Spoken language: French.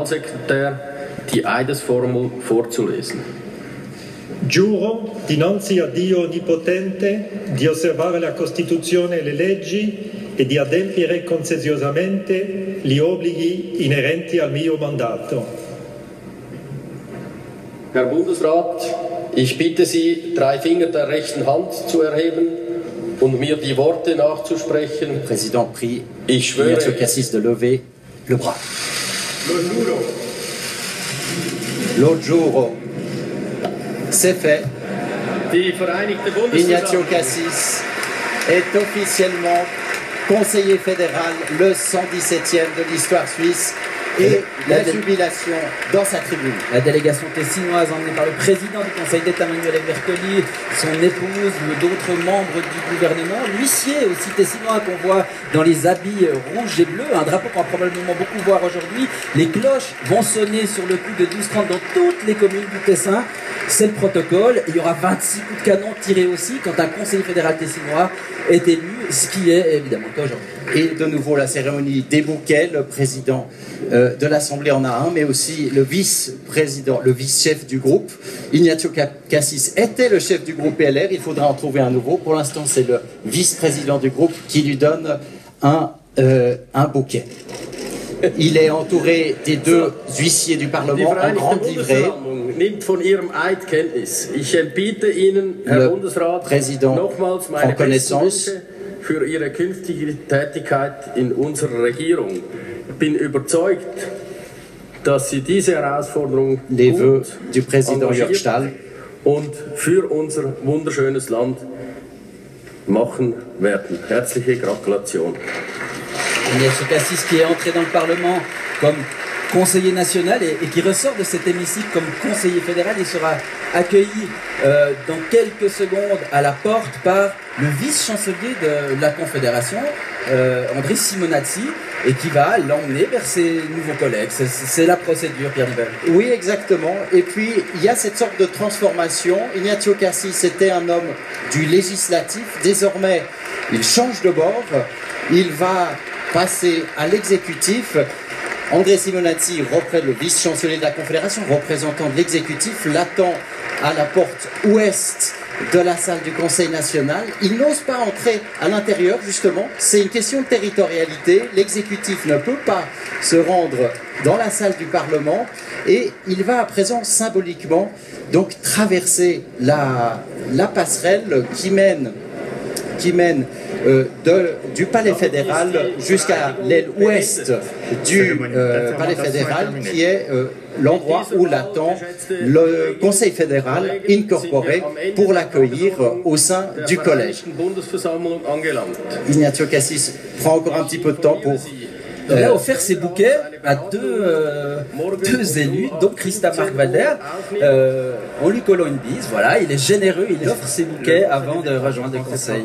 Generalsekretär, die Eidesformel vorzulesen. Giuro dinanzi a Dio Onnipotente di osservare la Costituzione e le leggi e di adempiere consenziosamente gli obblighi inerenti al mio mandato. Herr Bundesrat, ich bitte Sie, 3 Finger der rechten Hand zu erheben und mir die Worte nachzusprechen. Le président prie Ich schwöre, Ignazio Cassis de lever le bras. Lo giuro. C'est fait. die Vereinigte Ignazio Bundesversammlung Cassis est officiellement conseiller fédéral, le 117e de l'histoire suisse, et la jubilation dans sa tribune. La délégation tessinoise emmenée par le président du Conseil d'État Manuel Bertoli, son épouse, d'autres membres du gouvernement, l'huissier aussi tessinois qu'on voit dans les habits rouges et bleus, un drapeau qu'on va probablement beaucoup voir aujourd'hui. Les cloches vont sonner sur le coup de 12h30 dans toutes les communes du Tessin. C'est le protocole. Il y aura 26 coups de canon tirés aussi quand un conseiller fédéral tessinois est élu, ce qui est évidemment aujourd'hui. Et de nouveau la cérémonie des bouquets, le président de l'Assemblée en a un, mais aussi le vice-président, le vice-chef du groupe. Ignazio Cassis était le chef du groupe PLR, il faudra en trouver un nouveau. Pour l'instant, c'est le vice-président du groupe qui lui donne un bouquet. Il est entouré des 2 huissiers du Parlement en grande livrée. Nimmt von Ihrem Eid Kenntnis. Ich entbiete Ihnen, Herr Bundesrat, nochmals meine besten Wünsche für Ihre künftige Tätigkeit in unserer Regierung. Ich bin überzeugt, dass Sie diese Herausforderung Les vœux gut du président Jörg engagiert Stahl und für unser wunderschönes Land machen werden. Herzliche Gratulation. Ignazio Cassis qui est entré dans le Parlement comme conseiller national et qui ressort de cet hémicycle comme conseiller fédéral. Il sera accueilli dans quelques secondes à la porte par le vice-chancelier de la Confédération, André Simonazzi, et qui va l'emmener vers ses nouveaux collègues. C'est la procédure, Pierre Nivelle. Oui, exactement. Et puis, il y a cette sorte de transformation. Ignazio Cassis était un homme du législatif. Désormais, il change de bord. Il va passer à l'exécutif. André Simonazzi, le vice-chancelier de la Confédération, représentant de l'exécutif, l'attend à la porte ouest de la salle du Conseil national. Il n'ose pas entrer à l'intérieur, justement. C'est une question de territorialité. L'exécutif ne peut pas se rendre dans la salle du Parlement et il va à présent symboliquement donc traverser la passerelle qui mène du Palais fédéral jusqu'à l'aile ouest du Palais fédéral, qui est l'endroit où l'attend le Conseil fédéral incorporé pour l'accueillir au sein du collège. Ignazio Cassis prend encore un petit peu de temps pour... Il a offert ses bouquets à deux élus, donc Christa Mark-Walder. On lui colle une bise, voilà, il est généreux, il offre ses bouquets avant de rejoindre le Conseil.